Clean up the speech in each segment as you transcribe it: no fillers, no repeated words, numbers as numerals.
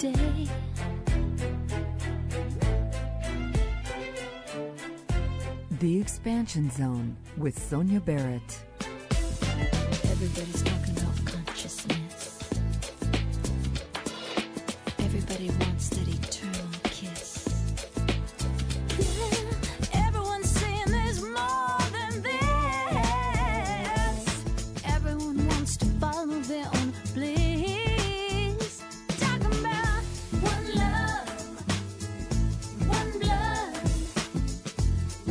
day. The Expansion Zone with Sonia Barrett. Everybody's talking about consciousness. Everybody wants that eternal kiss. Yeah, everyone's saying there's more than this. Everyone wants to follow their own bliss. Talking about one love, one blood,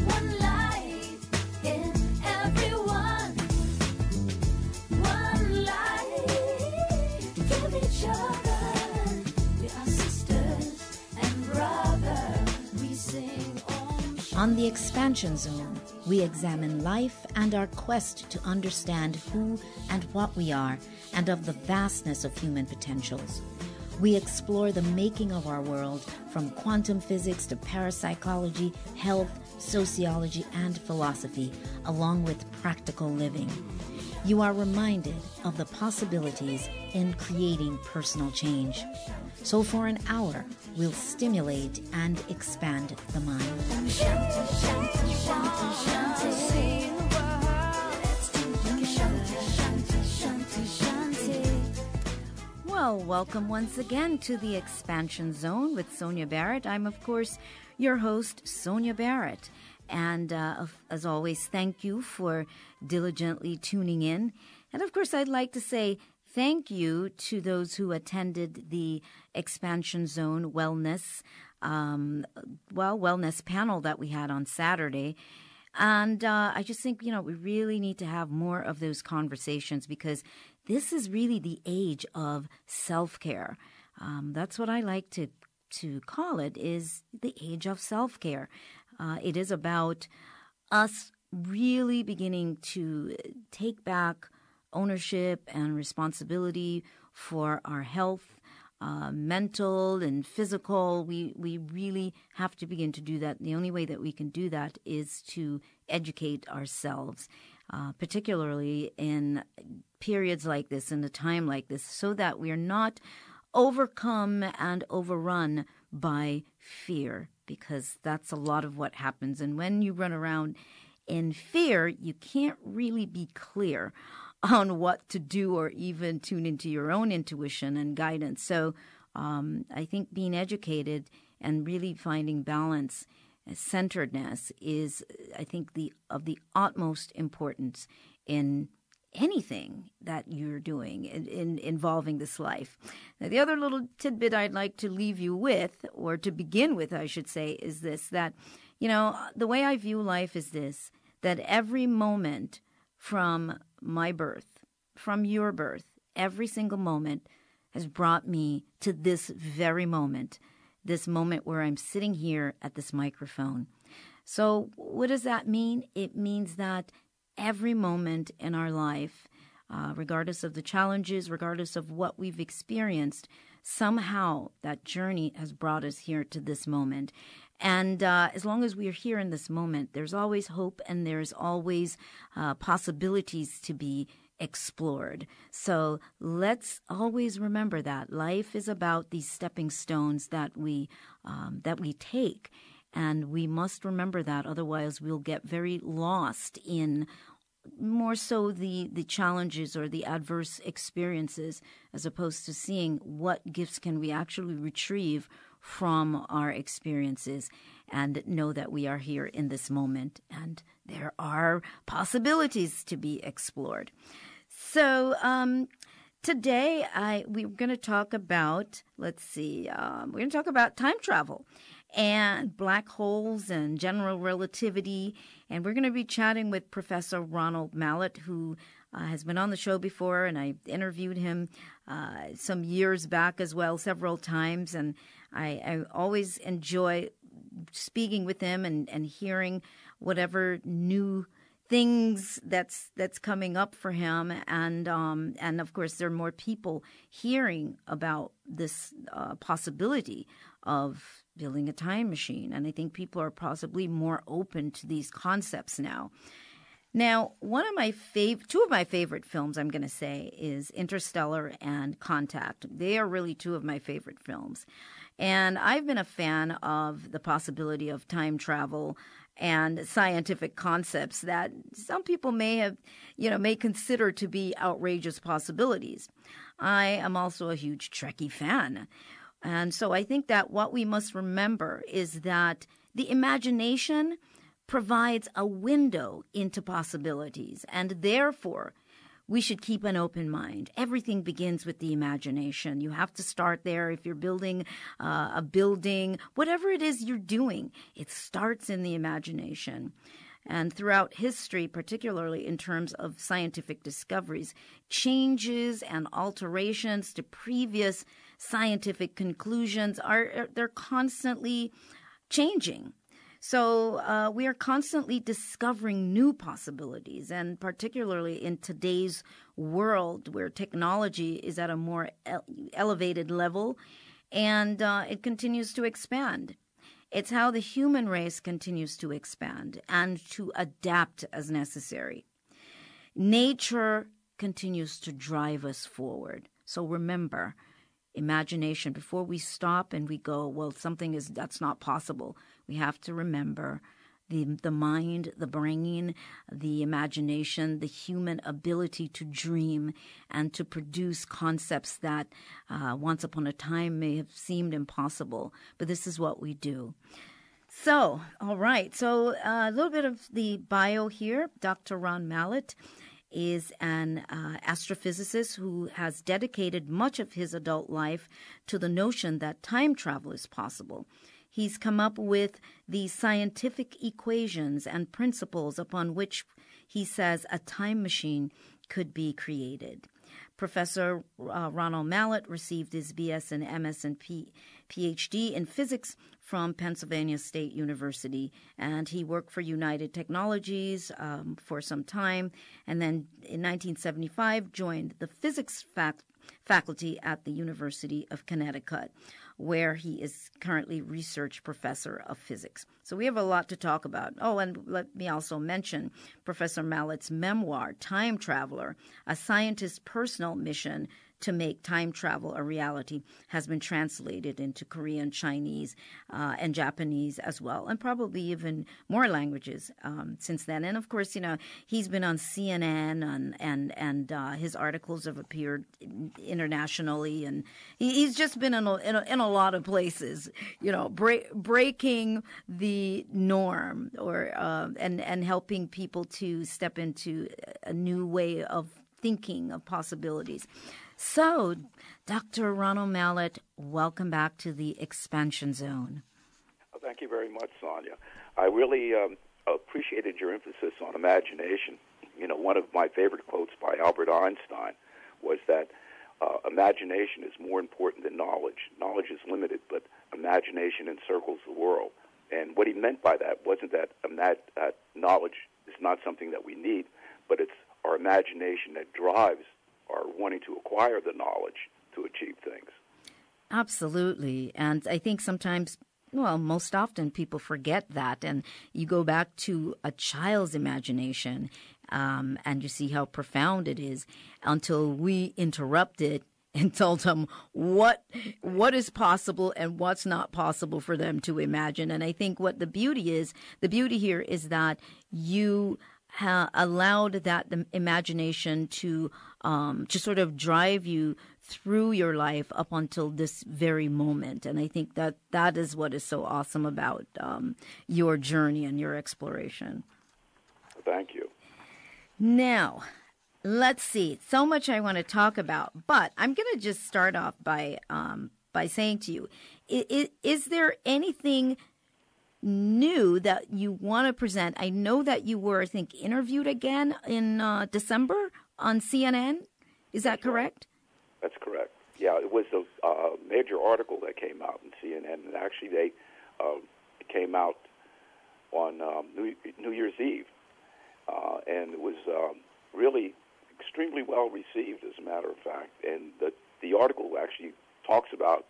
one life in everyone. One life, give each other. We are sisters and brothers. We sing Om Shanti. On the Expansion Zone, we examine life and our quest to understand who and what we are and of the vastness of human potentials. We explore the making of our world from quantum physics to parapsychology, health, sociology, and philosophy, along with practical living. You are reminded of the possibilities in creating personal change. So for an hour, we'll stimulate and expand the mind. Om Shanti, Shanti, Shanti, Shanti. Sing the world. Let's do it together. Shanti, Shanti, Shanti. Well, welcome once again to the Expansion Zone with Sonia Barrett. I'm, of course, your host, Sonia Barrett. And as always, thank you for diligently tuning in. And of course, I'd like to say thank you to those who attended the Expansion Zone Wellness panel that we had on Saturday. And I just think, we really need to have more of those conversations because this is really the age of self-care. That's what I like to call it, is the age of self-care. It is about us really beginning to take back ownership and responsibility for our health, mental and physical. We really have to begin to do that. The only way that we can do that is to educate ourselves, particularly in periods like this, in a time like this, so that we are not overcome and overrun by fear, because that's a lot of what happens. And when you run around in fear, you can't really be clear on what to do or even tune into your own intuition and guidance. So I think being educated and really finding balance, centeredness is, I think, of the utmost importance in anything that you're doing in involving this life. Now, the other little tidbit I'd like to leave you with, or to begin with, I should say, is this, that, the way I view life is this, that every moment from my birth, from your birth, every single moment has brought me to this very moment, this moment where I'm sitting here at this microphone. So what does that mean? It means that every moment in our life, regardless of the challenges, regardless of what we've experienced, somehow that journey has brought us here to this moment. And as long as we are here in this moment, there's always hope and there's always possibilities to be explored. So let's always remember that life is about these stepping stones that we take. And we must remember that, otherwise we'll get very lost in more so the challenges or the adverse experiences, as opposed to seeing what gifts can we actually retrieve from our experiences and know that we are here in this moment and there are possibilities to be explored. So today we're going to talk about, we're going to talk about time travel and black holes and general relativity. And we're going to be chatting with Professor Ronald Mallett, who has been on the show before, and I interviewed him some years back as well, several times. And I always enjoy speaking with him and hearing whatever new things that's coming up for him. And of course, there are more people hearing about this possibility of building a time machine. And I think people are possibly more open to these concepts now. Now, two of my favorite films, I'm going to say, is Interstellar and Contact. They are really two of my favorite films. And I've been a fan of the possibility of time travel and scientific concepts that some people may consider to be outrageous possibilities. I am also a huge Trekkie fan. And so I think that what we must remember is that the imagination provides a window into possibilities, and therefore we should keep an open mind. Everything begins with the imagination. You have to start there. If you're building a building, whatever it is you're doing, it starts in the imagination. And throughout history, particularly in terms of scientific discoveries, changes and alterations to previous scientific conclusions they're constantly changing. So we are constantly discovering new possibilities, and particularly in today's world where technology is at a more elevated level, and it continues to expand. It's how the human race continues to expand and to adapt as necessary. Nature continues to drive us forward. So remember, imagination, before we stop and we go, well, that's not possible. We have to remember the mind, the brain, the imagination, the human ability to dream and to produce concepts that once upon a time may have seemed impossible. But this is what we do. So, all right. So a little bit of the bio here. Dr. Ron Mallett is an astrophysicist who has dedicated much of his adult life to the notion that time travel is possible. He's come up with the scientific equations and principles upon which he says a time machine could be created. Professor Ronald Mallett received his BS and MS and Ph.D. in physics from Pennsylvania State University, and he worked for United Technologies for some time, and then in 1975 joined the physics faculty at the University of Connecticut, where he is currently research professor of physics. So we have a lot to talk about. Oh, and let me also mention Professor Mallett's memoir, Time Traveler, A Scientist's Personal Mission to Make Time Travel a Reality, has been translated into Korean, Chinese, and Japanese as well, and probably even more languages since then. And of course, he's been on CNN, and his articles have appeared internationally, and he's just been in a lot of places, breaking the norm, or and helping people to step into a new way of thinking of possibilities. So, Dr. Ronald Mallett, welcome back to the Expansion Zone. Well, thank you very much, Sonia. I really appreciated your emphasis on imagination. One of my favorite quotes by Albert Einstein was that imagination is more important than knowledge. Knowledge is limited, but imagination encircles the world. And what he meant by that wasn't that knowledge is not something that we need, but it's our imagination that drives our wanting to acquire the knowledge to achieve things. Absolutely. And I think sometimes, most often people forget that. And you go back to a child's imagination and you see how profound it is until we interrupt it and tell them what is possible and what's not possible for them to imagine. And I think what the beauty here is that you allowed that the imagination to sort of drive you through your life up until this very moment. And I think that is what is so awesome about your journey and your exploration. Thank you. Now, let's see. So much I want to talk about, but I'm going to just start off by saying to you, is there anything new that you want to present? I know that you were, I think, interviewed again in December on CNN. Is that correct? That's correct. Yeah, it was a major article that came out in CNN, and actually it came out on New Year's Eve, and it was really extremely well received, as a matter of fact. And the article actually talks about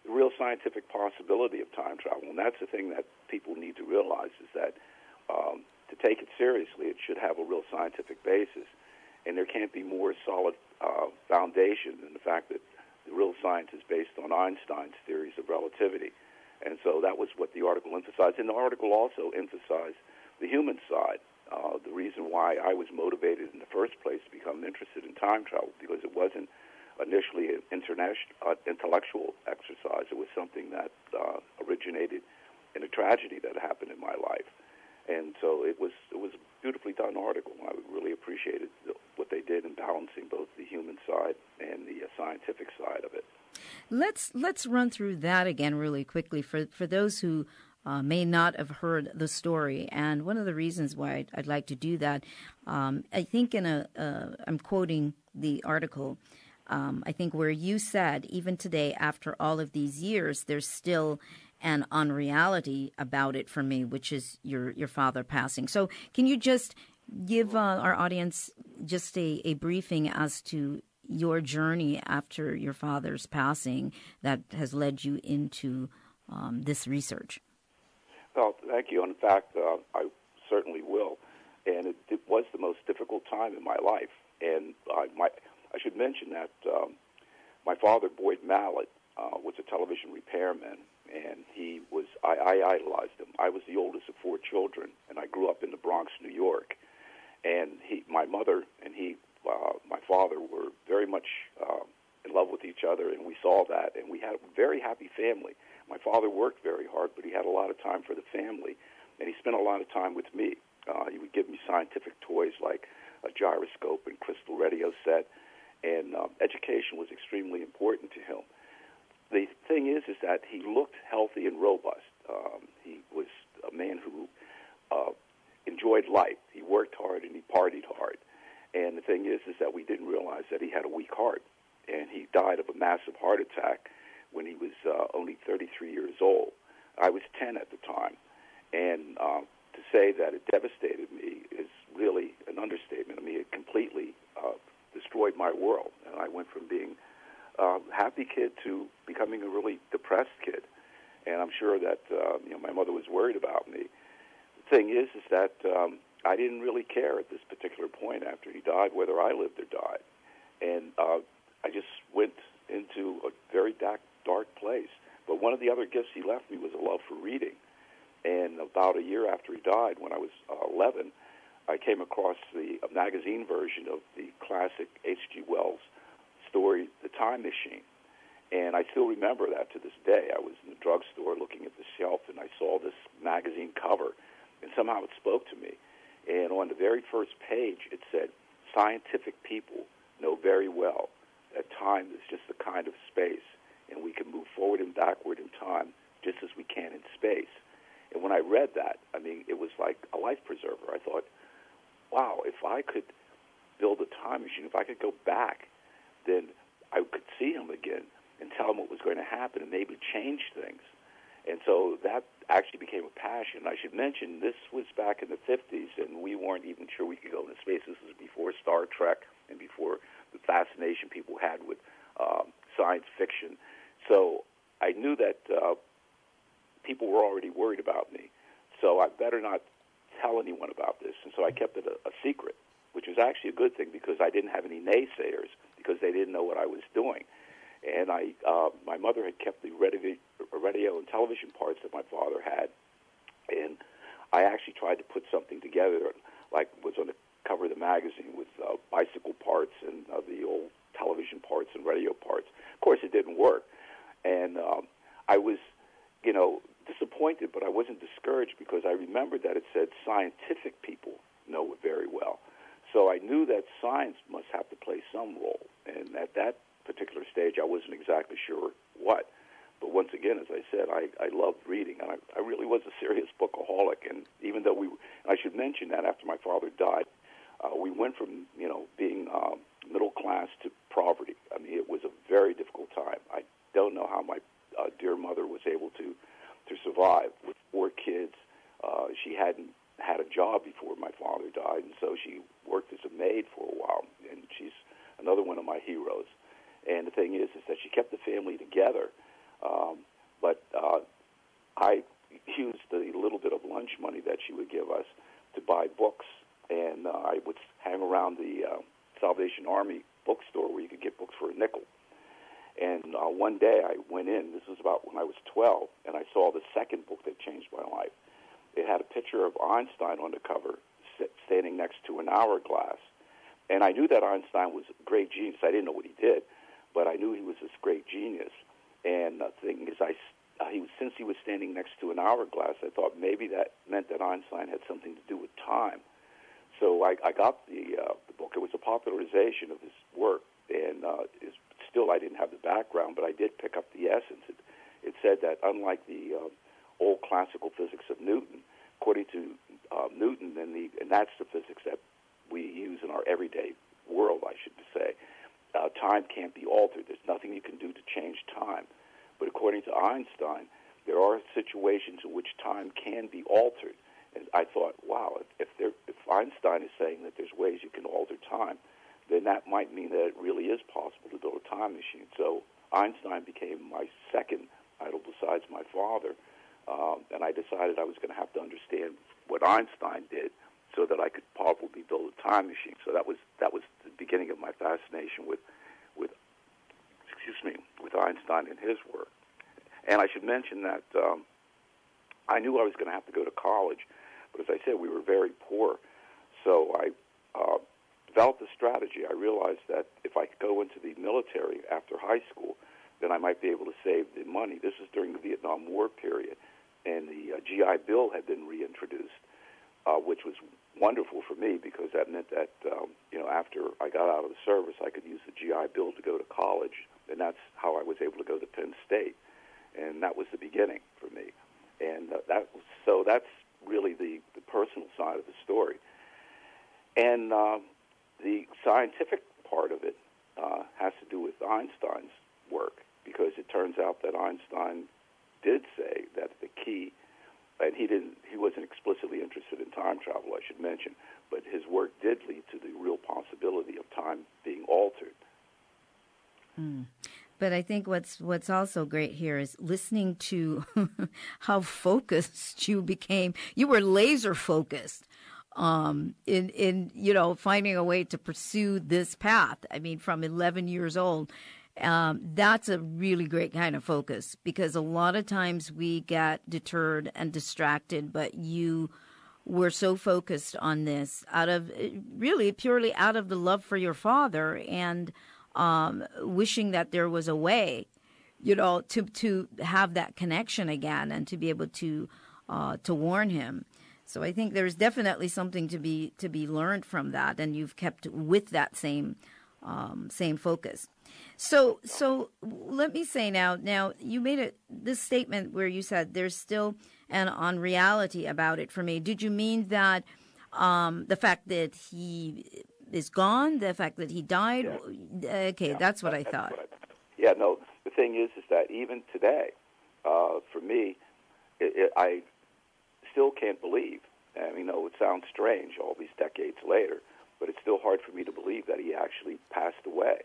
the real scientific possibility of time travel, and that's the thing that people need to realize, is that to take it seriously. It should have a real scientific basis. And there can't be more solid foundation than the fact that the real science is based on Einstein's theories of relativity. And so that was what the article emphasized. And the article also emphasized the human side, the reason why I was motivated in the first place to become interested in time travel, because it wasn't initially an intellectual exercise. It was something that originated in a tragedy that happened in my life. And so it was a beautifully done article. I really appreciated what they did in balancing both the human side and the scientific side of it. Let's run through that again really quickly for those who may not have heard the story. And one of the reasons why I'd like to do that, I think I'm quoting the article, I think where you said, even today, after all of these years, there's still an unreality about it for me, which is your father passing. So can you just give our audience just a briefing as to your journey after your father's passing that has led you into this research? Well, thank you. In fact, I certainly will. And it was the most difficult time in my life. And I should mention that my father, Boyd Mallett, was a television repairman, and I idolized him. I was the oldest of 4 children, and I grew up in the Bronx, New York. And my mother and my father were very much in love with each other, and we saw that, and we had a very happy family. My father worked very hard, but he had a lot of time for the family, and he spent a lot of time with me. He would give me scientific toys like a gyroscope and crystal radio set, and education was extremely important to him. The thing is that he looked healthy and robust. He was a man who enjoyed life. He worked hard and he partied hard. And the thing is that we didn't realize that he had a weak heart, and he died of a massive heart attack when he was only 33 years old. I was 10 at the time, and to say that it devastated me is really an understatement. I mean, it completely destroyed my world, and I went from being a happy kid to becoming a really depressed kid. And I'm sure that my mother was worried about me. The thing is that I didn't really care at this particular point after he died whether I lived or died. And I just went into a very dark place. But one of the other gifts he left me was a love for reading. And about a year after he died, when I was 11, I came across the magazine version of the classic H.G. Wells story, The Time Machine. And I still remember that to this day. I was in the drugstore looking at the shelf, and I saw this magazine cover, and somehow it spoke to me. And on the very first page, it said, "Scientific people know very well that time is just a kind of space, and we can move forward and backward in time just as we can in space." And when I read that, I mean, it was like a life preserver. I thought, wow, if I could build a time machine, if I could go back, then I could see him again and tell him what was going to happen and maybe change things. And so that actually became a passion. I should mention this was back in the 50s, and we weren't even sure we could go into space. This was before Star Trek and before the fascination people had with science fiction. So I knew that people were already worried about me, so I better not tell anyone about this. And so I kept it a secret, which was actually a good thing because I didn't have any naysayers because they didn't know what I was doing. And my mother had kept the radio and television parts that my father had, and I actually tried to put something together, like was on the cover of the magazine with bicycle parts and the old television parts and radio parts. Of course, it didn't work, and I was, disappointed, but I wasn't discouraged because I remembered that it said scientific people know it very well. So I knew that science must have to play some role, and at that particular stage, I wasn't exactly sure what. But once again, as I said, I loved reading, and I really was a serious bookaholic. And even though I should mention that after my father died, we went from being middle class to poverty. I mean, it was a very difficult time. I don't know how my dear mother was able to survive with 4 kids. She hadn't had a job before my father died, and so she worked as a maid for a while. And she's another one of my heroes. And the thing is that she kept the family together. But I used the little bit of lunch money that she would give us to buy books. Salvation Army bookstore where you could get books for a nickel. And one day I went in, this was about when I was 12, and I saw the second book that changed my life. It had a picture of Einstein on the cover, standing next to an hourglass. And I knew that Einstein was a great genius. I didn't know what he did, but I knew he was this great genius. And the thing is, since he was standing next to an hourglass, I thought maybe that meant that Einstein had something to do with time. So I got the book. It was a popularization of his work, and still I didn't have the background, but I did pick up the essence. It said that unlike the old classical physics of Newton, according to Newton and that's the physics that we use in our everyday world, I should say, time can't be altered. There's nothing you can do to change time. But according to Einstein, there are situations in which time can be altered. And I thought, wow, if Einstein is saying that there's ways you can alter time, then that might mean that it really is possible to build a time machine. So Einstein became my second idol besides my father, and I decided I was going to have to understand what Einstein did so that I could probably build a time machine. So that was the beginning of my fascination with Einstein and his work. And I should mention that I knew I was going to have to go to college, but as I said, we were very poor. So I developed a strategy. I realized that if I could go into the military after high school, then I might be able to save the money. This was during the Vietnam War period, and the GI Bill had been reintroduced, which was wonderful for me because that meant that after I got out of the service, I could use the GI Bill to go to college, and that's how I was able to go to Penn State, and that was the beginning for me. And that's really the personal side of the story. And the scientific part of it has to do with Einstein's work, because it turns out that Einstein did say that the key, and he wasn't explicitly interested in time travel, I should mention, but his work did lead to the real possibility of time being altered. But I think what's also great here is listening to how focused you became. You were laser focused in finding a way to pursue this path. I mean, from 11 years old, that's a really great kind of focus, because a lot of times we get deterred and distracted, but you were so focused on this purely out of the love for your father and wishing that there was a way, to have that connection again and to be able to warn him. So I think there's definitely something to be learned from that, and you've kept with that same focus. So let me say now you made this statement where you said there's still an unreality about it for me. Did you mean that the fact that he is gone, the fact that he died? Yeah. Okay, yeah, that's what I thought. The thing is that even today, for me, I still can't believe. I mean, it sounds strange all these decades later, but it's still hard for me to believe that he actually passed away.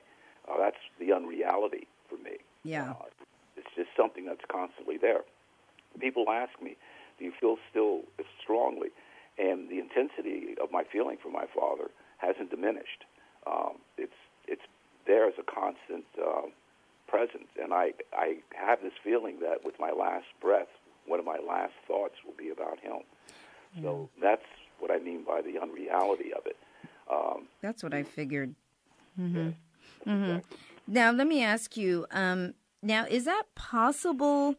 That's the unreality for me. Yeah. It's just something that's constantly there. People ask me, do you feel still as strongly? And the intensity of my feeling for my father hasn't diminished. It's there as a constant presence. And I have this feeling that with my last breath, one of my last thoughts will be about him. Yeah. So that's what I mean by the unreality of it. That's what I figured. Mm-hmm. Yes, mm-hmm. Exactly. Now, let me ask you, now, is that possible?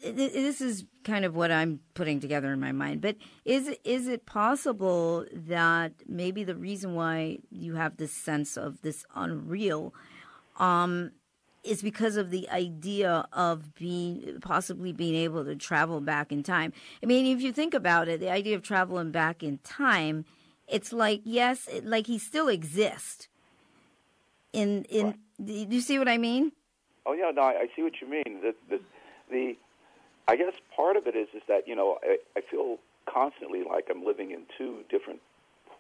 This is kind of what I'm putting together in my mind, but is it possible that maybe the reason why you have this sense of this unreal is because of the idea of possibly being able to travel back in time? I mean, if you think about it, the idea of traveling back in time, it's like, yes, like he still exists. Right. Do you see what I mean? Oh yeah, no, I see what you mean. I guess part of it is that I feel constantly like I'm living in two different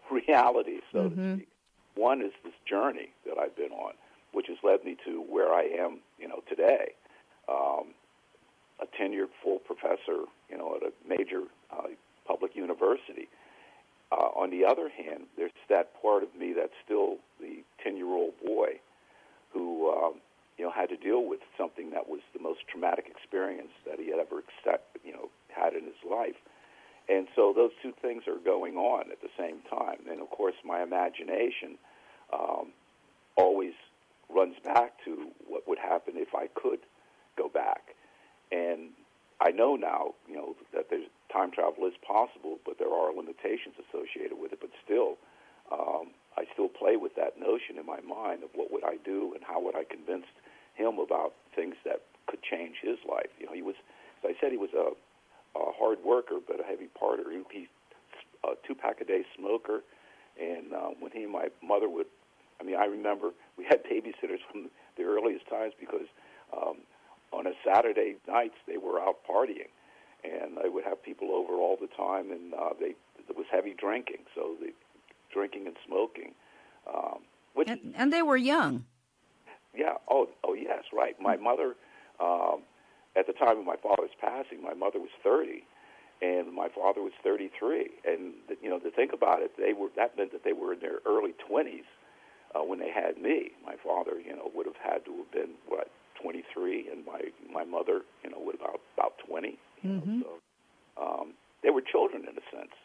realities, so to speak. One is this journey that I've been on, which has led me to where I am, today. A tenured full professor, at a major public university. on the other hand, there's that part of me that's still the 10-year-old boy who, had to deal with something that was the most traumatic experience that he had ever, had in his life. And so those two things are going on at the same time. And, of course, my imagination always runs back to what would happen if I could go back. And I know now, that there's time travel is possible, but there are limitations associated with it. But still, I still play with that notion in my mind of what would I do and how would I convince him about things that could change his life. He was, as I said, he was a hard worker, but a heavy partier. He's a 2-pack-a-day smoker, and when he and my mother would, I remember we had babysitters from the earliest times because on a Saturday nights they were out partying, and they would have people over all the time, and there was heavy drinking, so the drinking and smoking. And they were young. Yeah. Oh, yes, right. My mother, at the time of my father's passing, my mother was 30, and my father was 33. And to think about it, that meant that they were in their early 20s when they had me. My father, would have had to have been 23, and my mother, would have about 20. Mm-hmm. So they were children in a sense.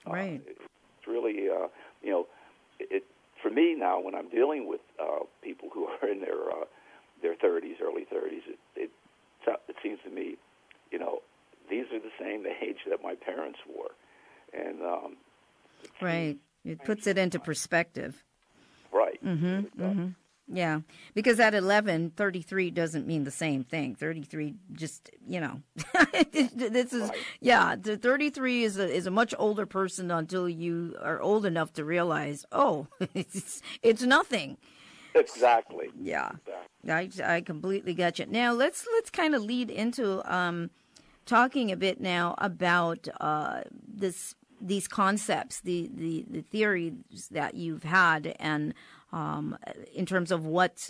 Right. It's really, for me now, when I'm dealing with people who are in their 30s, early 30s, it seems to me, these are the same age that my parents were, and right. It puts it into perspective. Right. Mm-hmm. Mm-hmm. Yeah, because at 11, 33 doesn't mean the same thing. 33 just, this is, right. 33 is a much older person until you are old enough to realize, it's nothing. Exactly. Yeah, exactly. I completely get you. Now, let's kind of lead into talking a bit now about these concepts, the theories that you've had, and in terms of what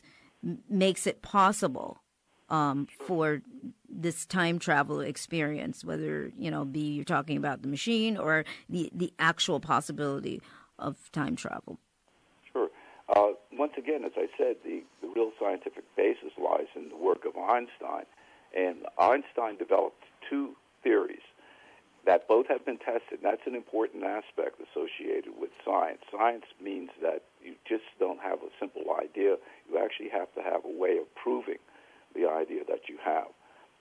makes it possible for this time travel experience, whether you're talking about the machine or the actual possibility of time travel. Sure. Once again, as I said, the real scientific basis lies in the work of Einstein, and Einstein developed two theories that both have been tested. That's an important aspect associated with science. Science means that you just don't have a simple idea. You actually have to have a way of proving the idea that you have.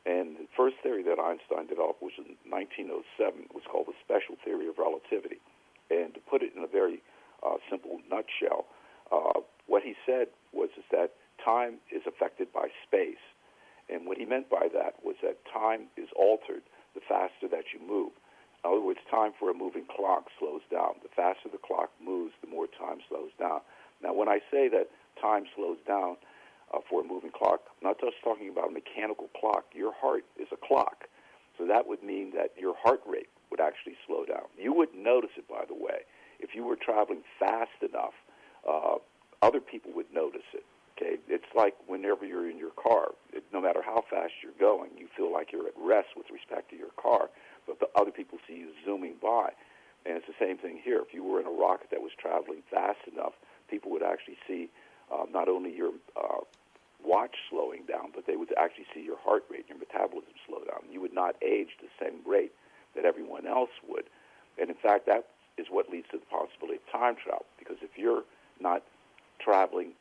And the first theory that Einstein developed was in 1907. It was called the special theory of relativity. And to put it in a very simple nutshell, what he said was that time is affected by space. And what he meant by that was that time is altered the faster that you move. In other words, time for a moving clock slows down. The faster the clock moves, the more time slows down. Now, when I say that time slows down for a moving clock, I'm not just talking about a mechanical clock. Your heart is a clock. So that would mean that your heart rate would actually slow down. You wouldn't notice it, by the way. If you were traveling fast enough, other people would notice it. Okay, it's like whenever you're in your car, no matter how fast you're going, you feel like you're at rest with respect to your car, but the other people see you zooming by. And it's the same thing here. If you were in a rocket that was traveling fast enough, people would actually see not only your watch slowing down, but they would actually see your heart rate, your metabolism slow down. You would not age the same rate that everyone else would. And in fact, that is what leads to the possibility of time travel, because if you're not traveling,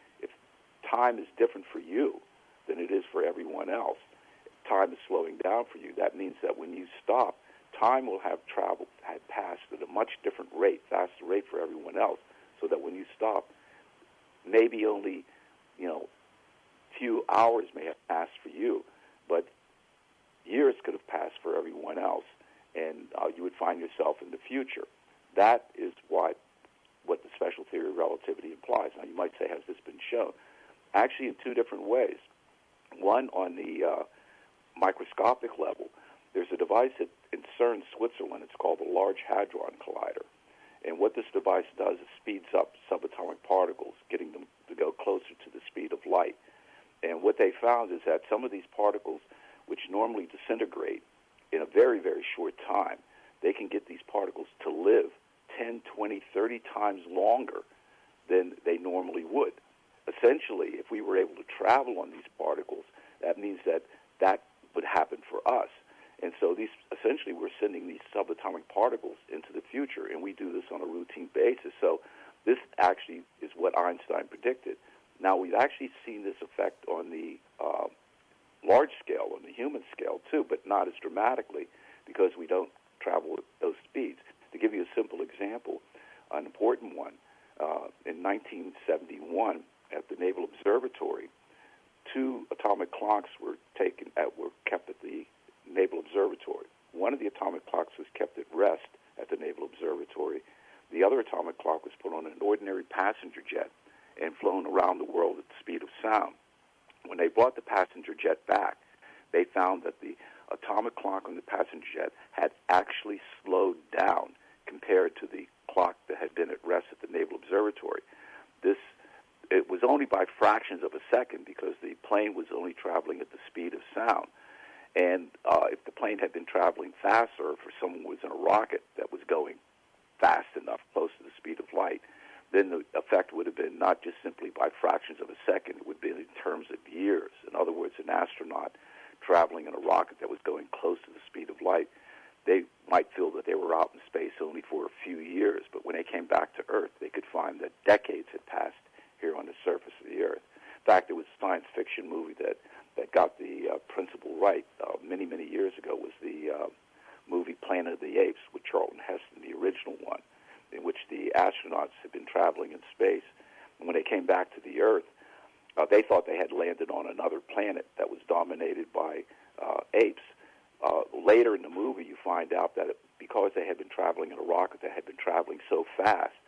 time is different for you than it is for everyone else. Time is slowing down for you. That means that when you stop, time will have passed at a much different rate, faster rate for everyone else, so that when you stop, maybe only, few hours may have passed for you, but years could have passed for everyone else, and you would find yourself in the future. That is what the special theory of relativity implies. Now, you might say, has this been shown? Actually, in two different ways. One, on the microscopic level, there's a device in CERN, Switzerland. It's called the Large Hadron Collider. And what this device does is speeds up subatomic particles, getting them to go closer to the speed of light. And what they found is that some of these particles, which normally disintegrate in a very, very short time, they can get these particles to live 10, 20, 30 times longer than they normally would. Essentially, if we were able to travel on these particles, that means that would happen for us. And so essentially we're sending these subatomic particles into the future, and we do this on a routine basis. So this actually is what Einstein predicted. Now, we've actually seen this effect on the large scale, on the human scale too, but not as dramatically because we don't travel at those speeds. To give you a simple example, an important one, in 1971 at the Naval Observatory, 2 atomic clocks were kept at the Naval Observatory. One of the atomic clocks was kept at rest at the Naval Observatory. The other atomic clock was put on an ordinary passenger jet and flown around the world at the speed of sound. When they brought the passenger jet back, they found that the atomic clock on the passenger jet had actually slowed down compared to the clock that had been at rest at the Naval Observatory. It was only by fractions of a second because the plane was only traveling at the speed of sound. And if the plane had been traveling faster, if someone was in a rocket that was going fast enough, close to the speed of light, then the effect would have been not just simply by fractions of a second, it would be in terms of years. In other words, an astronaut traveling in a rocket that was going close to the speed of light, they might feel that they were out in space only for a few years, but when they came back to Earth, they could find that decades had passed here on the surface of the Earth. In fact, there was a science fiction movie that got the principle right many, many years ago. Was the movie Planet of the Apes with Charlton Heston, the original one, in which the astronauts had been traveling in space. And when they came back to the Earth, they thought they had landed on another planet that was dominated by apes. Later in the movie, you find out that because they had been traveling in a rocket that had been traveling so fast,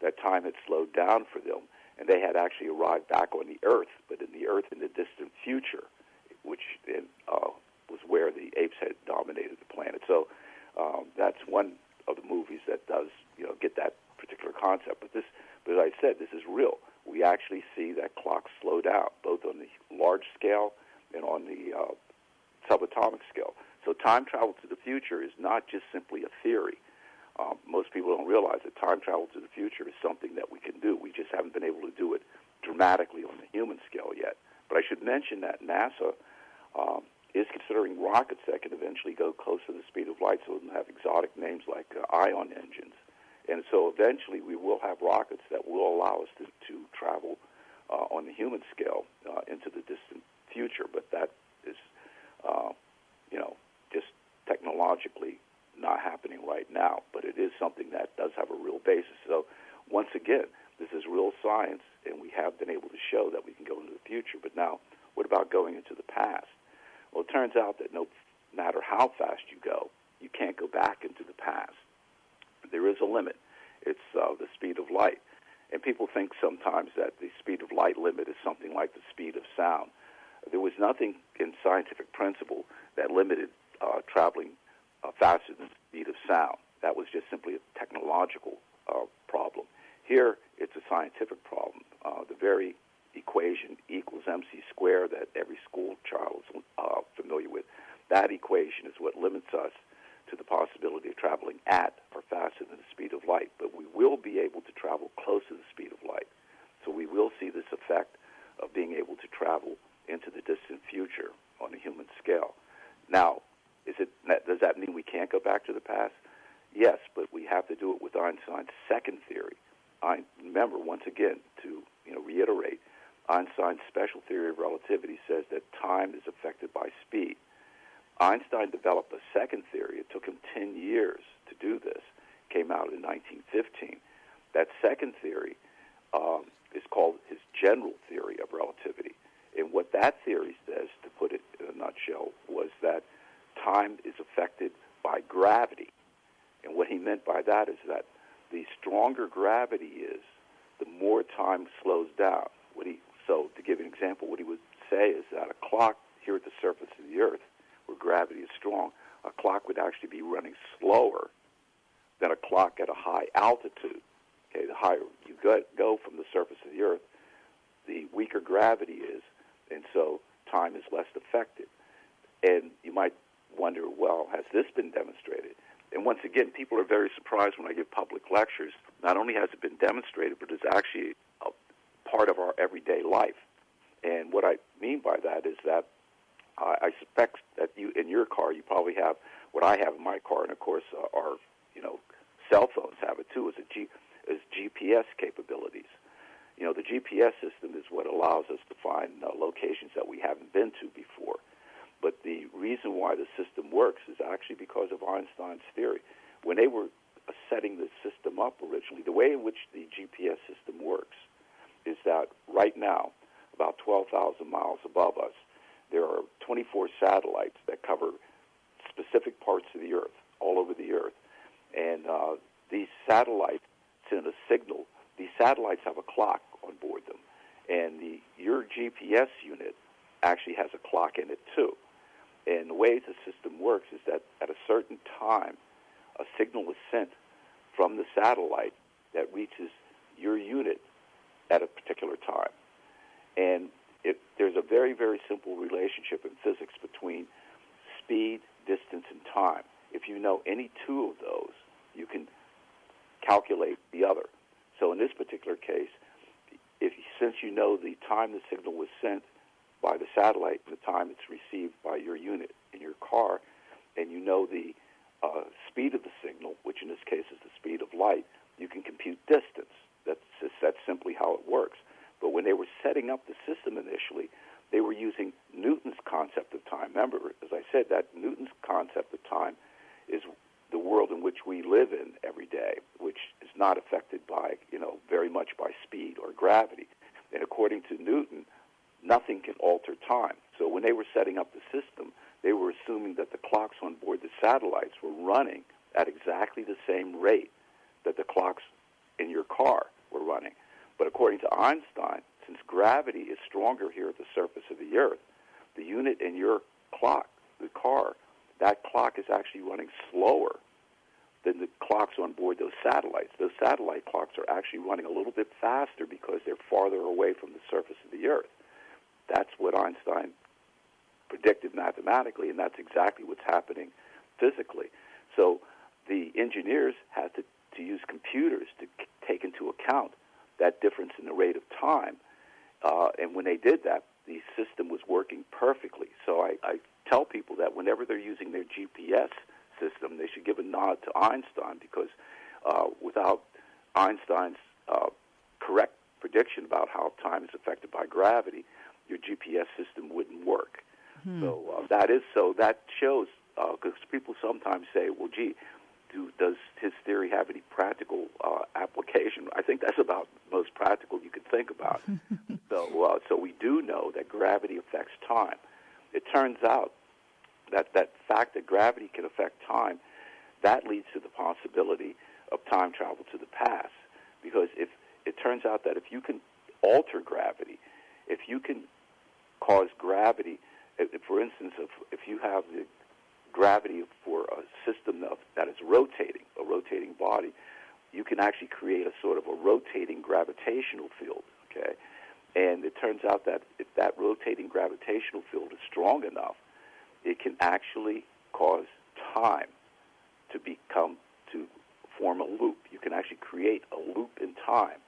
that time had slowed down for them, and they had actually arrived back on the Earth, but in the Earth in the distant future, which was where the apes had dominated the planet. So that's one of the movies that does, get that particular concept. But as I said, this is real. We actually see that clock slow down, both on the large scale and on the subatomic scale. So time travel to the future is not just simply a theory. Most people don't realize that time travel to the future is something that we can do. We just haven't been able to do it dramatically on the human scale yet. But I should mention that NASA is considering rockets that can eventually go close to the speed of light, so they'll have exotic names like ion engines. And so eventually we will have rockets that will allow us to travel on the human scale into the distant future. But that is, just technologically not happening right now. But it is something that does have a real basis. So once again, this is real science, and we have been able to show that we can go into the future. But now, what about going into the past? Well, it turns out that no matter how fast you go, you can't go back into the past. There is a limit. It's the speed of light. And people think sometimes that the speed of light limit is something like the speed of sound. There was nothing in scientific principle that limited traveling faster than the speed of sound. That was just simply a technological problem. Here, it's a scientific problem. The very equation equals mc squared that every school child is familiar with, that equation is what limits us to the possibility of traveling at or faster than the speed of light. But we will be able to travel close to the speed of light. So we will see this effect of being able to travel into the distant future on a human scale. Now, does that mean we can't go back to the past? Yes, but we have to do it with Einstein's second theory. Remember, once again, to reiterate, Einstein's special theory of relativity says that time is affected by speed. Einstein developed a second theory. It took him 10 years to do this. Came out in 1915. That second theory is called his general theory of relativity. And what that theory says, to put it in a nutshell, was that time is affected by gravity. And what he meant by that is that the stronger gravity is, the more time slows down. So to give an example, what he would say is that a clock here at the surface of the Earth, where gravity is strong, a clock would actually be running slower than a clock at a high altitude. Okay, the higher you go from the surface of the Earth, the weaker gravity is, and so time is less affected. And you might wonder, well, has this been demonstrated? And once again, people are very surprised when I give public lectures. Not only has it been demonstrated, but it's actually a part of our everyday life. And what I mean by that is that I suspect that you, in your car, you probably have what I have in my car, and of course, our cell phones have it too, is GPS capabilities. The GPS system is what allows us to find locations that we haven't been to before. But the reason why the system works is actually because of Einstein's theory. When they were setting the system up originally, the way in which the GPS system works is that right now, about 12,000 miles above us, there are 24 satellites that cover specific parts of the Earth, all over the Earth. And these satellites send a signal. These satellites have a clock on board them. And your GPS unit actually has a clock in it, too. And the way the system works is that at a certain time, a signal is sent from the satellite that reaches your unit at a particular time. And there's a very, very simple relationship in physics between speed, distance, and time. If you know any two of those, you can calculate the other. So in this particular case, since you know the time the signal was sent by the satellite, the time it's received by your unit in your car, and you know the speed of the signal, which in this case is the speed of light, you can compute distance. That's simply how it works. But when they were setting up the system initially, they were using Newton's concept of time. Remember, as I said, that Newton's concept of time is the world in which we live in every day, which is not affected by, very much by speed or gravity. And according to Newton, nothing can alter time. So when they were setting up the system, they were assuming that the clocks on board the satellites were running at exactly the same rate that the clocks in your car were running. But according to Einstein, since gravity is stronger here at the surface of the Earth, the unit in your clock, the car, that clock is actually running slower than the clocks on board those satellites. Those satellite clocks are actually running a little bit faster because they're farther away from the surface of the Earth. That's what Einstein predicted mathematically, and that's exactly what's happening physically. So the engineers had to use computers to take into account that difference in the rate of time. And when they did that, the system was working perfectly. So I tell people that whenever they're using their GPS system, they should give a nod to Einstein, because without Einstein's correct prediction about how time is affected by gravity, your GPS system wouldn't work. So that shows, because people sometimes say, well, gee, does his theory have any practical application? I think that's about the most practical you could think about. So we do know that gravity affects time. It turns out that fact that gravity can affect time, that leads to the possibility of time travel to the past. Because if it turns out that if you can alter gravity, if you can cause gravity, for instance, if you have the gravity for a system that is rotating, a rotating body, you can actually create a sort of a rotating gravitational field, okay? And it turns out that if that rotating gravitational field is strong enough, it can actually cause time to form a loop. You can actually create a loop in time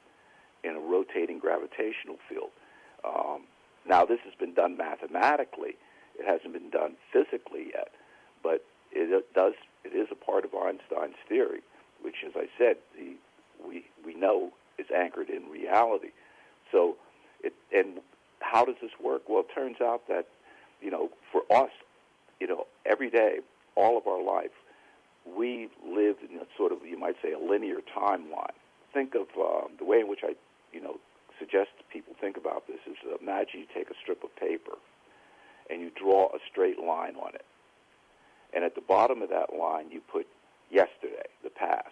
in a rotating gravitational field. Now, this has been done mathematically. It hasn't been done physically yet, but it is a part of Einstein's theory, which, as I said, we know is anchored in reality. So, and how does this work? Well, it turns out that, for us, every day, all of our life, we live in a sort of, you might say, a linear timeline. Think of the way in which I, suggest people think about this is, imagine you take a strip of paper and you draw a straight line on it. And at the bottom of that line, you put yesterday, the past.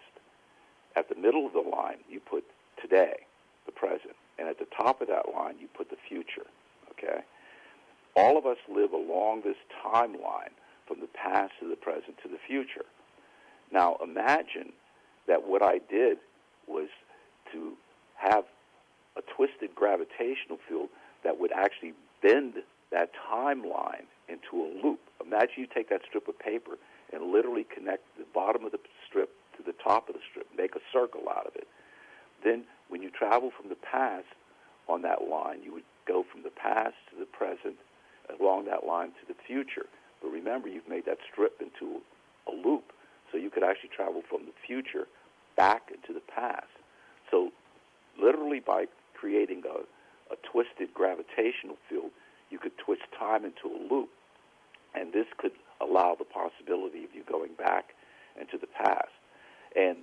At the middle of the line, you put today, the present. And at the top of that line, you put the future, okay? All of us live along this timeline from the past to the present to the future. Now, imagine that what I did was to have a twisted gravitational field that would actually bend that timeline into a loop. Imagine you take that strip of paper and literally connect the bottom of the top of the strip, make a circle out of it. Then when you travel from the past on that line, you would go from the past to the present, along that line to the future. But remember, you've made that strip into a loop, so you could actually travel from the future back into the past. So literally by creating a twisted gravitational field, you could twist time into a loop. And this could allow the possibility of you going back into the past. And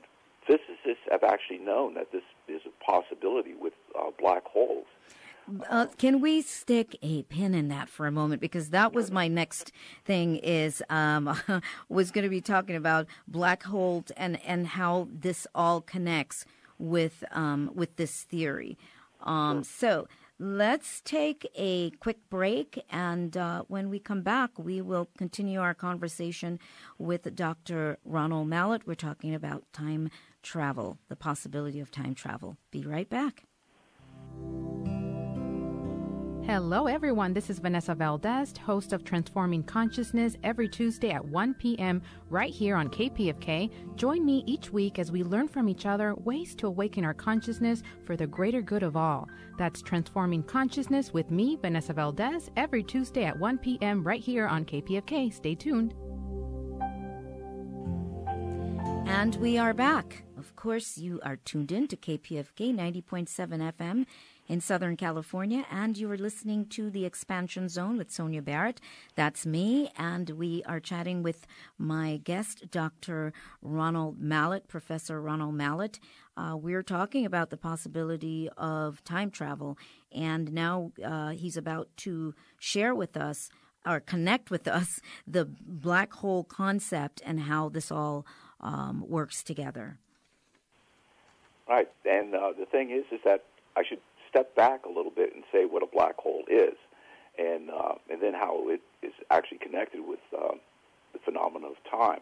physicists have actually known that this is a possibility with black holes. Can we stick a pin in that for a moment? Because that was my next thing is was going to be talking about black holes and how this all connects with this theory. So let's take a quick break, and when we come back, we will continue our conversation with Dr. Ronald Mallett. We're talking about time travel, the possibility of time travel. Be right back. Hello, everyone. This is Vanessa Valdez, host of Transforming Consciousness, every Tuesday at 1 p.m. right here on KPFK. Join me each week as we learn from each other ways to awaken our consciousness for the greater good of all. That's Transforming Consciousness with me, Vanessa Valdez, every Tuesday at 1 p.m. right here on KPFK. Stay tuned. And we are back. Of course, you are tuned in to KPFK 90.7 FM in Southern California, and you are listening to The Expansion Zone with Sonia Barrett. That's me, and we are chatting with my guest, Dr. Ronald Mallett, Professor Ronald Mallett. We're talking about the possibility of time travel, and now he's about to share with us, or connect with us, the black hole concept and how this all works together. Right, and the thing is that I should step back a little bit and say what a black hole is, and then how it is actually connected with the phenomenon of time.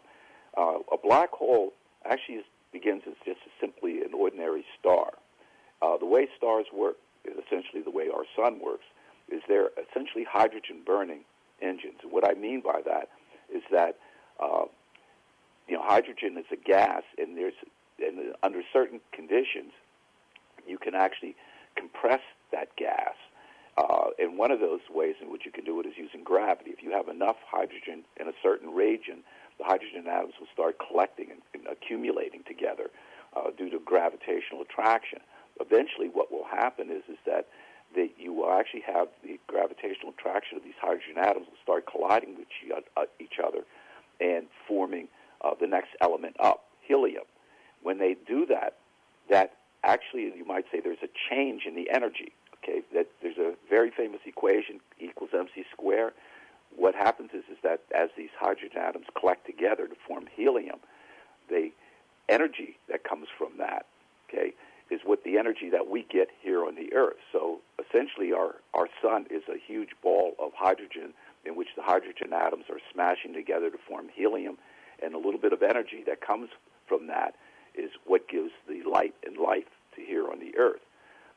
A black hole actually begins as just simply an ordinary star. The way stars work is essentially the way our sun works, is they're essentially hydrogen-burning engines. And what I mean by that is that hydrogen is a gas, and under certain conditions, you can actually compress that gas. And one of those ways in which you can do it is using gravity. If you have enough hydrogen in a certain region, the hydrogen atoms will start collecting and accumulating together due to gravitational attraction. Eventually what will happen is that you will actually have the gravitational attraction of these hydrogen atoms will start colliding with each other and forming the next element up, helium. When they do that actually, you might say there's a change in the energy, okay? That there's a very famous equation, E = mc squared. What happens is that as these hydrogen atoms collect together to form helium, the energy that comes from that, okay, is what the energy that we get here on the Earth. So essentially our sun is a huge ball of hydrogen in which the hydrogen atoms are smashing together to form helium, and a little bit of energy that comes from that is what gives the light and life to here on the Earth.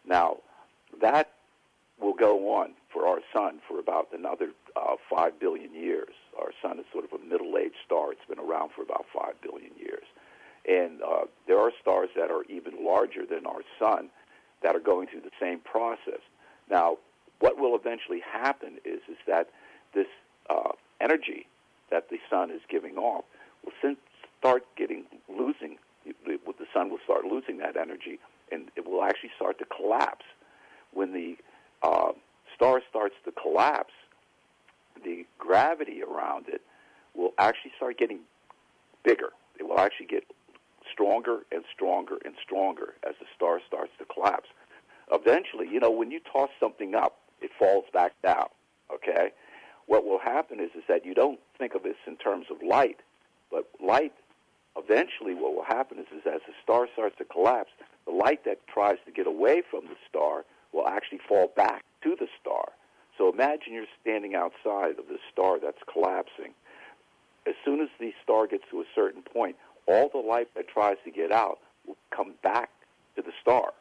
Now, that will go on for our sun for about another 5 billion years. Our sun is sort of a middle-aged star. It's been around for about 5 billion years. And there are stars that are even larger than our sun that are going through the same process. Now, what will eventually happen is that this energy that the sun is giving off will start losing. The sun will start losing that energy, and it will actually start to collapse. When the star starts to collapse, the gravity around it will actually start getting bigger. It will actually get stronger and stronger and stronger as the star starts to collapse. Eventually, when you toss something up, it falls back down, okay? What will happen is that you don't think of this in terms of light, but light, eventually what will happen is as the star starts to collapse, the light that tries to get away from the star will actually fall back to the star. So imagine you're standing outside of the star that's collapsing. As soon as the star gets to a certain point, all the light that tries to get out will come back to the star.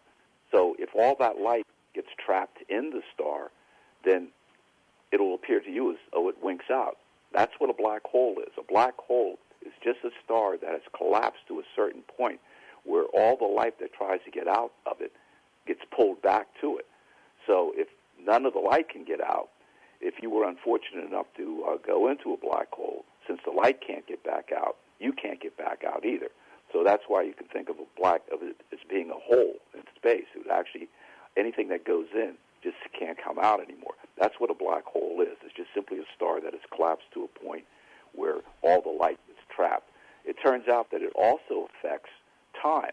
So if all that light gets trapped in the star, then it'll appear to you as though it winks out. That's what a black hole is. A black hole is just a star that has collapsed to a certain point where all the light that tries to get out of it gets pulled back to it. So if none of the light can get out, if you were unfortunate enough to go into a black hole, since the light can't get back out, you can't get back out either. So that's why you can think of it as being a hole in space. It would actually, anything that goes in just can't come out anymore. That's what a black hole is. It's just simply a star that has collapsed to a point where all the light is trapped. It turns out that it also affects time.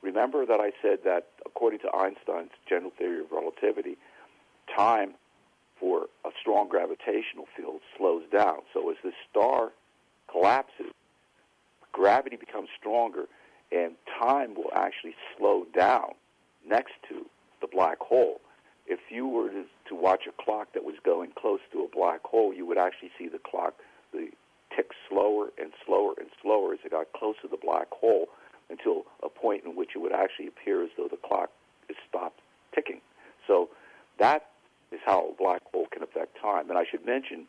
Remember that I said that according to Einstein's general theory of relativity, time for a strong gravitational field slows down. So as the star collapses, gravity becomes stronger, and time will actually slow down next to the black hole. If you were to watch a clock that was going close to a black hole, you would actually see the clock tick slower and slower and slower as it got close to the black hole until a point in which it would actually appear as though the clock is stopped ticking. So that is how a black hole can affect time. And I should mention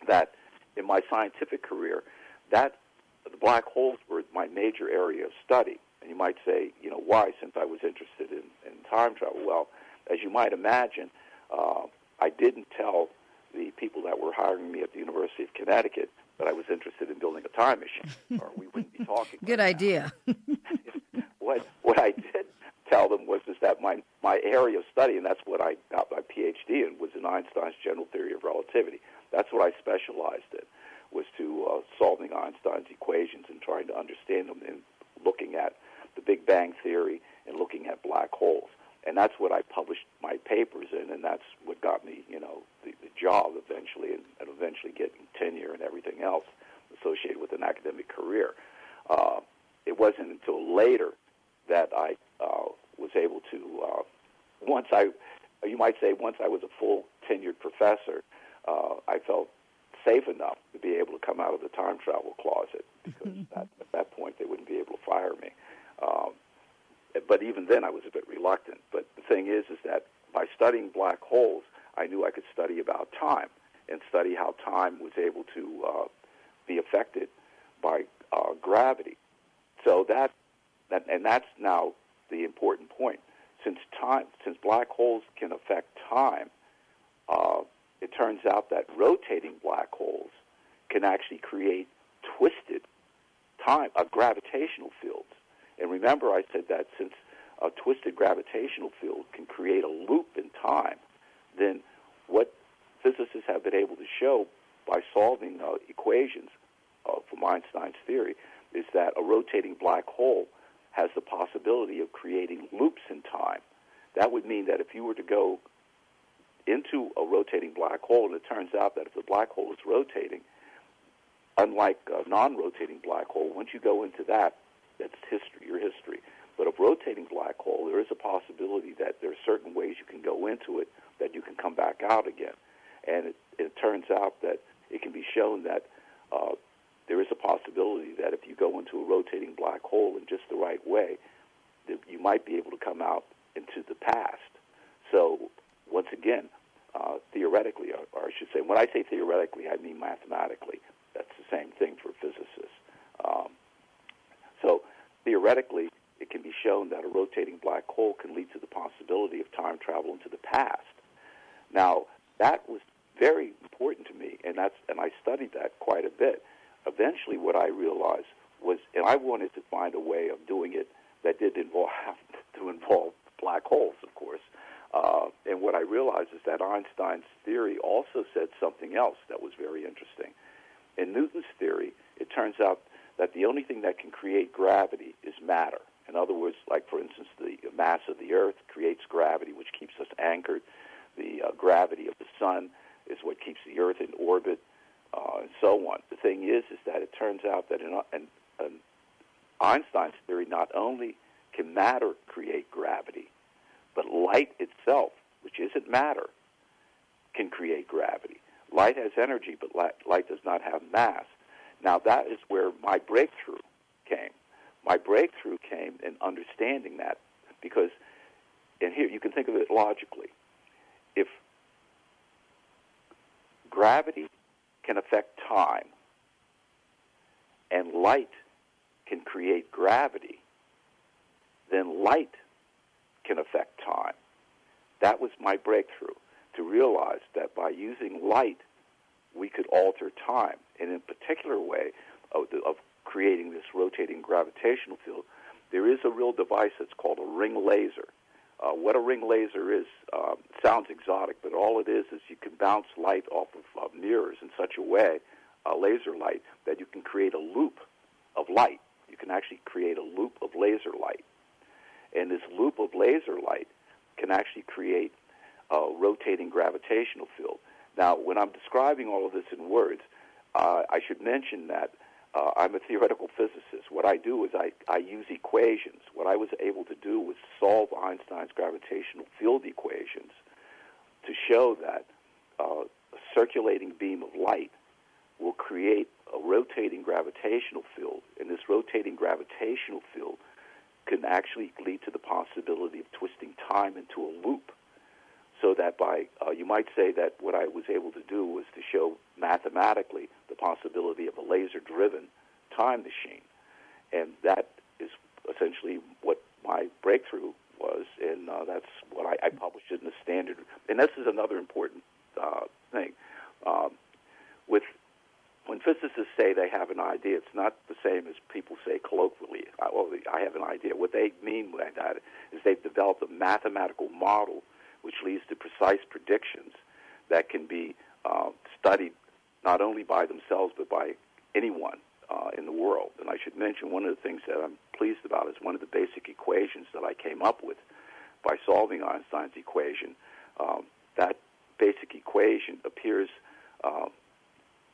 that in my scientific career, that the black holes were my major area of study. And you might say, why, since I was interested in time travel? Well, as you might imagine, I didn't tell the people that were hiring me at the University of Connecticut that I was interested in building a time machine, or we wouldn't be talking. Good idea. What I did tell them was that my area of study, and that's what I got my Ph.D. in, was in Einstein's general theory of relativity. That's what I specialized in, was to solving Einstein's equations and trying to understand them and looking at the Big Bang theory and looking at black holes. And that's what I published my papers in, and that's what got me, the job eventually, and eventually getting tenure and everything else associated with an academic career. It wasn't until later that I was able to, once I was a full tenured professor, I felt safe enough to be able to come out of the time travel closet, because at that point they wouldn't be able to fire me. But even then I was a bit reluctant. But the thing is that by studying black holes, I knew I could study about time and study how time was able to be affected by gravity. So that's now the important point. Since black holes can affect time, it turns out that rotating black holes can actually create twisted gravitational fields. And remember, I said that since a twisted gravitational field can create a loop in time, then what physicists have been able to show by solving equations from Einstein's theory is that a rotating black hole has the possibility of creating loops in time. That would mean that if you were to go into a rotating black hole, and it turns out that if the black hole is rotating, unlike a non-rotating black hole, once you go into that, that's history, your history. But a rotating black hole, there is a possibility that there are certain ways you can go into it that you can come back out again. And it turns out that it can be shown that there is a possibility that if you go into a rotating black hole in just the right way, that you might be able to come out into the past. So once again, theoretically, or I should say, when I say theoretically, I mean mathematically. That's the same thing for physicists. So theoretically, it can be shown that a rotating black hole can lead to the possibility of time travel into the past. Now, that was very important to me, and I studied that quite a bit. Eventually, what I realized was, and I wanted to find a way of doing it that did involve black holes, of course. And what I realized is that Einstein's theory also said something else that was very interesting. In Newton's theory, it turns out that the only thing that can create gravity is matter. In other words, like, for instance, the mass of the Earth creates gravity, which keeps us anchored. The gravity of the sun is what keeps the Earth in orbit, and so on. The thing is that it turns out that in Einstein's theory, not only can matter create gravity, but light itself, which isn't matter, can create gravity. Light has energy, but light does not have mass. Now, that is where my breakthrough came. My breakthrough came in understanding that, because, and here you can think of it logically. If gravity can affect time, and light can create gravity, then light can affect time. That was my breakthrough, to realize that by using light, we could alter time. And in a particular way of creating this rotating gravitational field, there is a real device that's called a ring laser. What a ring laser is sounds exotic, but all it is you can bounce light off of mirrors in such a way, laser light, that you can create a loop of light. You can actually create a loop of laser light. And this loop of laser light can actually create a rotating gravitational field. Now, when I'm describing all of this in words, I should mention that I'm a theoretical physicist. What I do is I use equations. What I was able to do was solve Einstein's gravitational field equations to show that a circulating beam of light will create a rotating gravitational field, and this rotating gravitational field can actually lead to the possibility of twisting time into a loop. So that you might say that what I was able to do was to show mathematically the possibility of a laser-driven time machine. And that is essentially what my breakthrough was, and that's what I published it in the Standard. And this is another important thing. When physicists say they have an idea, it's not the same as people say colloquially, I have an idea. What they mean by that is they've developed a mathematical model which leads to precise predictions that can be studied not only by themselves but by anyone in the world. And I should mention one of the things that I'm pleased about is one of the basic equations that I came up with by solving Einstein's equation. That basic equation appears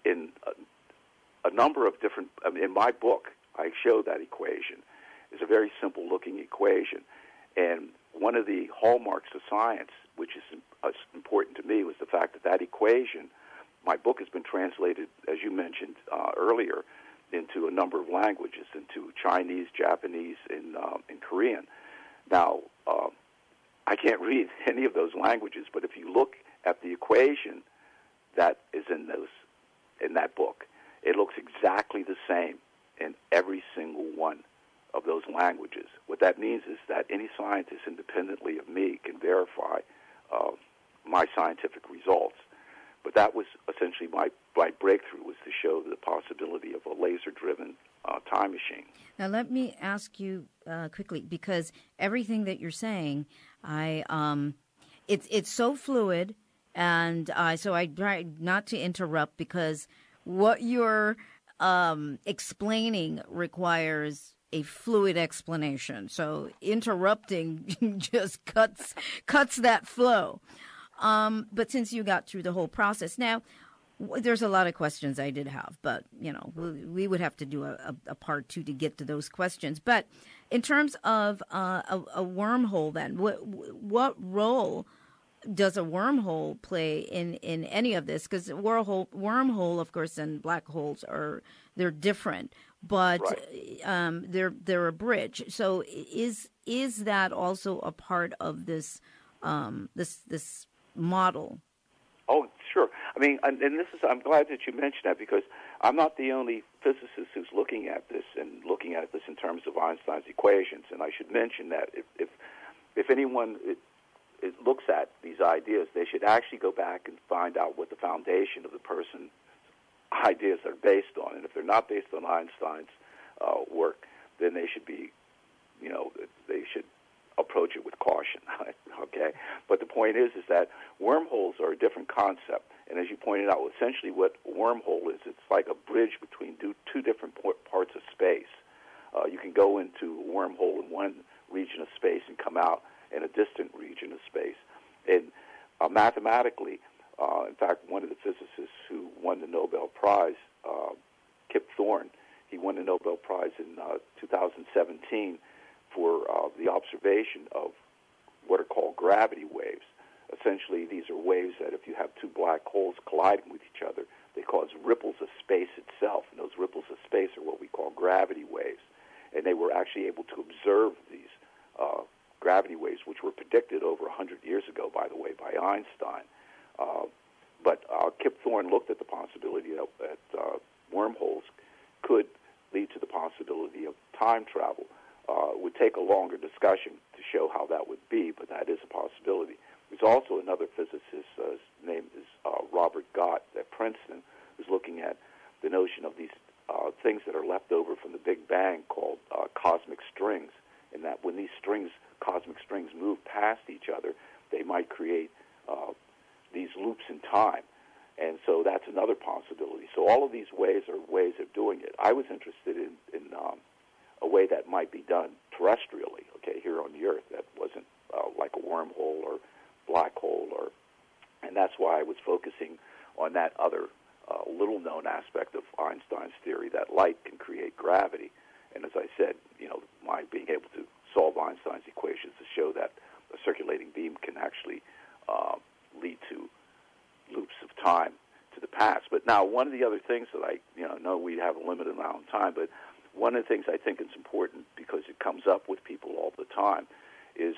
in a number of different, in my book, I show that equation. It's a very simple-looking equation. And one of the hallmarks of science, which is important to me, was the fact that that equation, my book has been translated, as you mentioned earlier, into a number of languages, into Chinese, Japanese, and Korean. Now, I can't read any of those languages, but if you look at the equation that is in that book, it looks exactly the same in every single one of those languages. What that means is that any scientist independently of me can verify my scientific results. But that was essentially my breakthrough, was to show the possibility of a laser-driven time machine. Now, let me ask you quickly, because everything that you're saying, it's so fluid, and so I try not to interrupt, because what you're explaining requires a fluid explanation. So interrupting just cuts that flow. But since you got through the whole process, now there's a lot of questions I did have, but we would have to do a part 2 to get to those questions. But in terms of a wormhole, then what role does a wormhole play in any of this? Because wormhole, of course, and black holes they're different, but right. They're a bridge. So is that also a part of this this model? Oh, sure. I mean, and I'm glad that you mentioned that, because I'm not the only physicist who's looking at this in terms of Einstein's equations. And I should mention that if anyone it looks at these ideas, they should actually go back and find out what the foundation of the person's ideas are based on. And if they're not based on Einstein's work, then they should be, they should approach it with caution. Okay? But the point is that wormholes are a different concept. And as you pointed out, essentially what a wormhole is, it's like a bridge between two different parts of space. You can go into a wormhole in one region of space and come out in a distant region of space. And mathematically, in fact, one of the physicists who won the Nobel Prize, Kip Thorne, he won the Nobel Prize in 2017 for the observation of what are called gravity waves. Essentially, these are waves that if you have two black holes colliding with each other, they cause ripples of space itself. And those ripples of space are what we call gravity waves. And they were actually able to observe these gravity waves, which were predicted over 100 years ago, by the way, by Einstein. But Kip Thorne looked at the possibility that wormholes could lead to the possibility of time travel. It would take a longer discussion to show how that would be, but that is a possibility. There's also another physicist, his name is Robert Gott at Princeton, who's looking at the notion of these things that are left over from the Big Bang called cosmic strings, and that when these cosmic strings move past each other, they might create these loops in time. And so that's another possibility. So all of these ways are ways of doing it. I was interested in a way that might be done terrestrially, okay, here on the Earth, that wasn't like a wormhole or black hole, and that's why I was focusing on that other little-known aspect of Einstein's theory, that light can create gravity. And as I said, my being able to solve Einstein's equations to show that a circulating beam can actually lead to loops of time to the past. But now, one of the other things that I know we have a limited amount of time, but one of the things I think is important because it comes up with people all the time is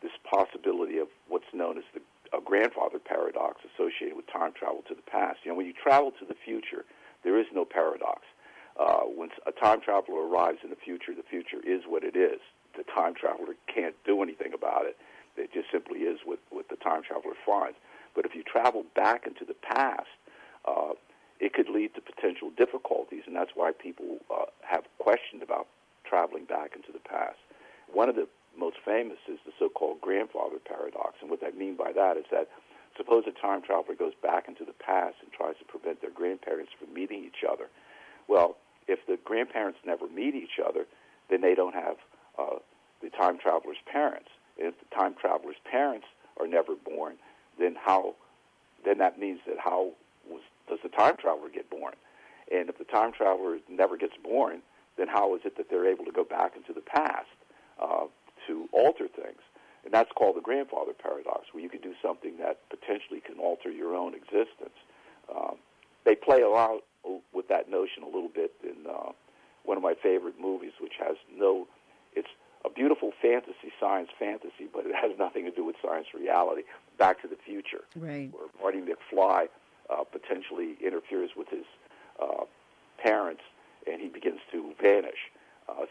this possibility of what's known as the grandfather paradox associated with time travel to the past. When you travel to the future, there is no paradox. When a time traveler arrives in the future is what it is. The time traveler can't do anything about it. It just simply is what the time traveler finds. But if you travel back into the past, it could lead to potential difficulties, and that's why people have questioned about traveling back into the past. One of the most famous is the so-called grandfather paradox, and what I mean by that is that suppose a time traveler goes back into the past and tries to prevent their grandparents from meeting each other. Well, if the grandparents never meet each other, then they don't have the time traveler's parents. And if the time traveler's parents are never born, then that means that does the time traveler get born? And if the time traveler never gets born, then how is it that they're able to go back into the past to alter things? And that's called the grandfather paradox, where you can do something that potentially can alter your own existence. They play around with that notion a little bit in one of my favorite movies, which it's a beautiful science fantasy, but it has nothing to do with science reality, Back to the Future, right, where Marty McFly potentially interferes with his parents, and he begins to vanish.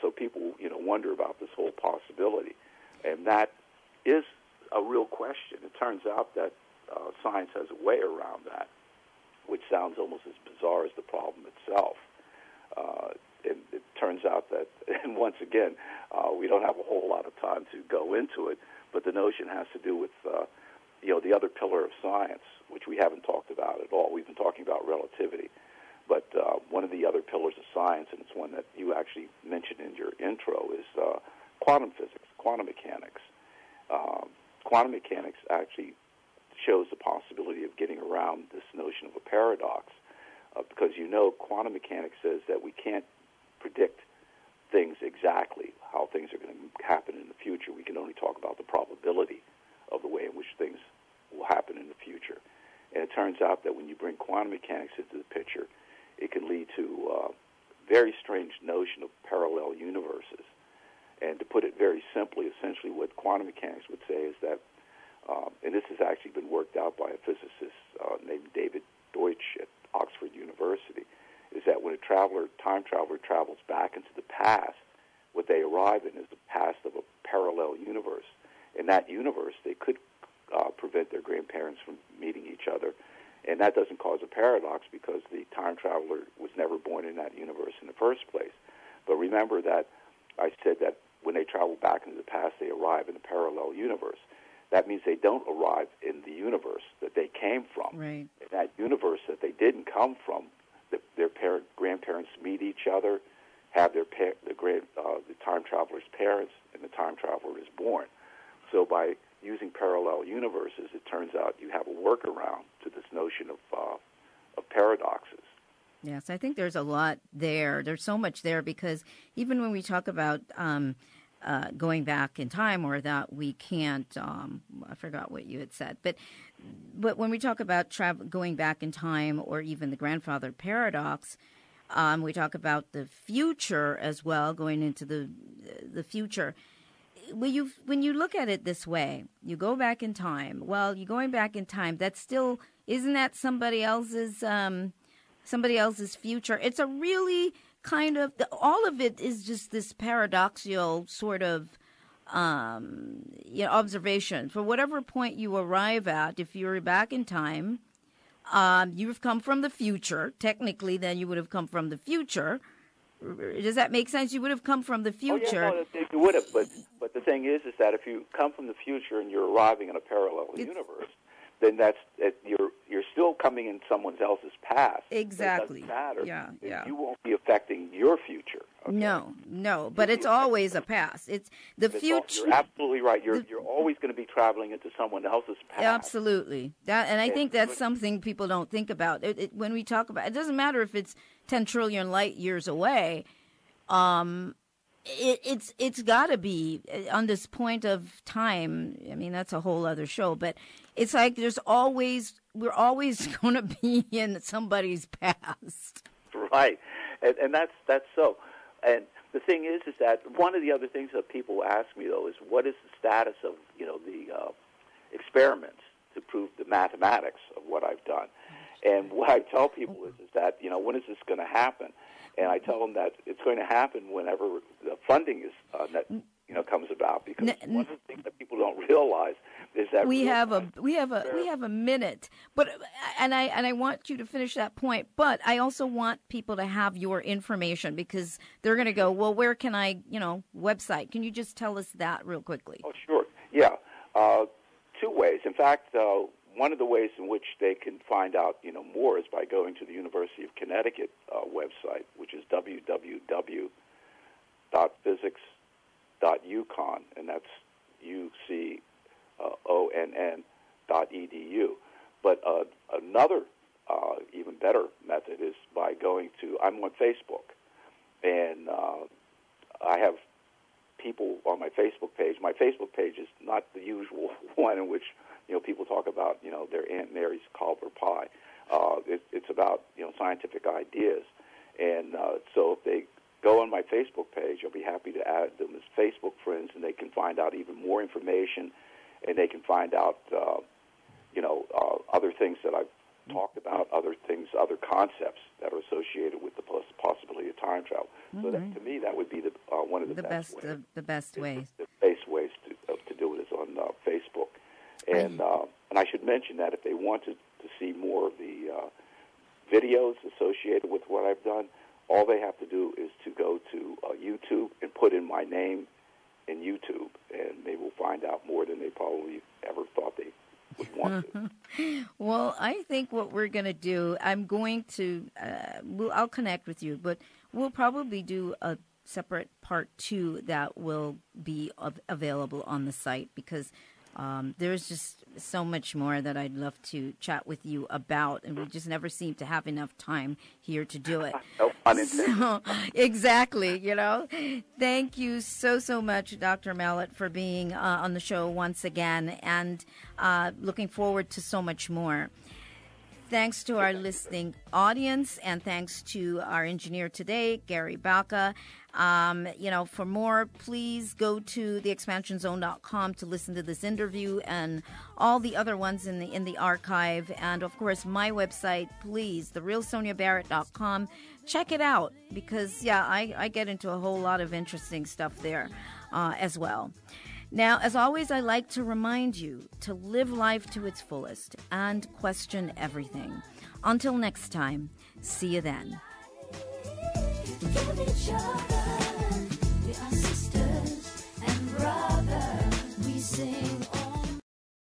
So people, wonder about this whole possibility, and that is a real question. It turns out that science has a way around that, which sounds almost as bizarre as the problem itself. And it turns out that, and once again, we don't have a whole lot of time to go into it, but the notion has to do with the other pillar of science, which we haven't talked about at all. We've been talking about relativity. But one of the other pillars of science, and it's one that you actually mentioned in your intro, is quantum physics, quantum mechanics. Quantum mechanics actually shows the possibility of getting around this notion of a paradox, because quantum mechanics says that we can't predict things exactly, how things are going to happen in the future. We can only talk about the probability of the way in which things will happen in the future. And it turns out that when you bring quantum mechanics into the picture, it can lead to a very strange notion of parallel universes. And to put it very simply, essentially what quantum mechanics would say is that, and this has actually been worked out by a physicist named David Deutsch at Oxford University, is that when a time traveler travels back into the past, what they arrive in is the past of a parallel universe. In that universe, they could prevent their grandparents from meeting each other. And that doesn't cause a paradox because the time traveler was never born in that universe in the first place. But remember that I said that when they travel back into the past, they arrive in a parallel universe. That means they don't arrive in the universe that they came from. Right. In that universe that they didn't come from, their grandparents meet each other, have the time traveler's parents, and the time traveler is born. So by using parallel universes, it turns out you have a workaround to this notion of paradoxes. Yes, I think there's a lot there. There's so much there because even when we talk about going back in time, or that we can't, I forgot what you had said, but when we talk about going back in time, or even the grandfather paradox, we talk about the future as well, going into the future. When you look at it this way, you go back in time. Well, you're going back in time. That's still, isn't that somebody else's future? It's a really kind of all of it is just this paradoxical sort of observation. For whatever point you arrive at, if you're back in time, you've come from the future. Technically, then you would have come from the future. Does that make sense? You would have come from the future. Oh, yeah, no, you would have. But the thing is that if you come from the future and you're arriving in a parallel universe, then you're still coming in someone else's past. Exactly. It doesn't matter. Yeah. You won't be affecting your future. Okay? No. But it's always a past. It's the future. You're absolutely right. You're always going to be traveling into someone else's past. Absolutely. I think that's something people don't think about. When we talk about it, doesn't matter if it's 10 trillion light years away. It's got to be on this point of time. I mean, that's a whole other show, but it's like we're always going to be in somebody's past. Right, and that's so. And the thing is that one of the other things that people ask me though is what is the status of the experiments to prove the mathematics of what I've done. And what I tell people is that when is this going to happen? And I tell them that it's going to happen whenever the funding is comes about, because one of the things that people don't realize is that we have a minute, but and I want you to finish that point, but I also want people to have your information, because they're going to go, well, where can I website? Can you just tell us that real quickly? Oh, sure. Yeah, two ways. In fact, one of the ways in which they can find out more is by going to the University of Connecticut website, which is www.physics.uconn, and that's UCONN.edu. But another even better method is by going to, I'm on Facebook, and I have people on my Facebook page. My Facebook page is not the usual one in which people talk about their Aunt Mary's Culver pie. It's about scientific ideas, and so if they go on my Facebook page, I'll be happy to add them as Facebook friends, and they can find out even more information, and they can find out other things that I've talked about, other concepts that are associated with the possibility of time travel. So that, to me, that would be one of the best ways. The best ways. The best ways to do it is on Facebook. And I should mention that if they wanted to see more of the videos associated with what I've done, all they have to do is to go to YouTube and put in my name in YouTube, and they will find out more than they probably ever thought they would want to. Well, I think what we're going to do, I'm going to, I'll connect with you, but we'll probably do a separate part 2 that will be available on the site, because there's just so much more that I'd love to chat with you about, and we just never seem to have enough time here to do it. No pun intended. So, exactly, Thank you so much, Dr. Mallett, for being on the show once again, and looking forward to so much more. Thanks to our listening audience, and thanks to our engineer today, Gary Baca. For more, please go to theexpansionzone.com to listen to this interview and all the other ones in the archive. And, of course, my website, please, therealsoniabarrett.com. Check it out, because, I get into a whole lot of interesting stuff there as well. Now, as always, I like to remind you to live life to its fullest and question everything. Until next time, see you then. Give each other, we are sisters and brothers, we sing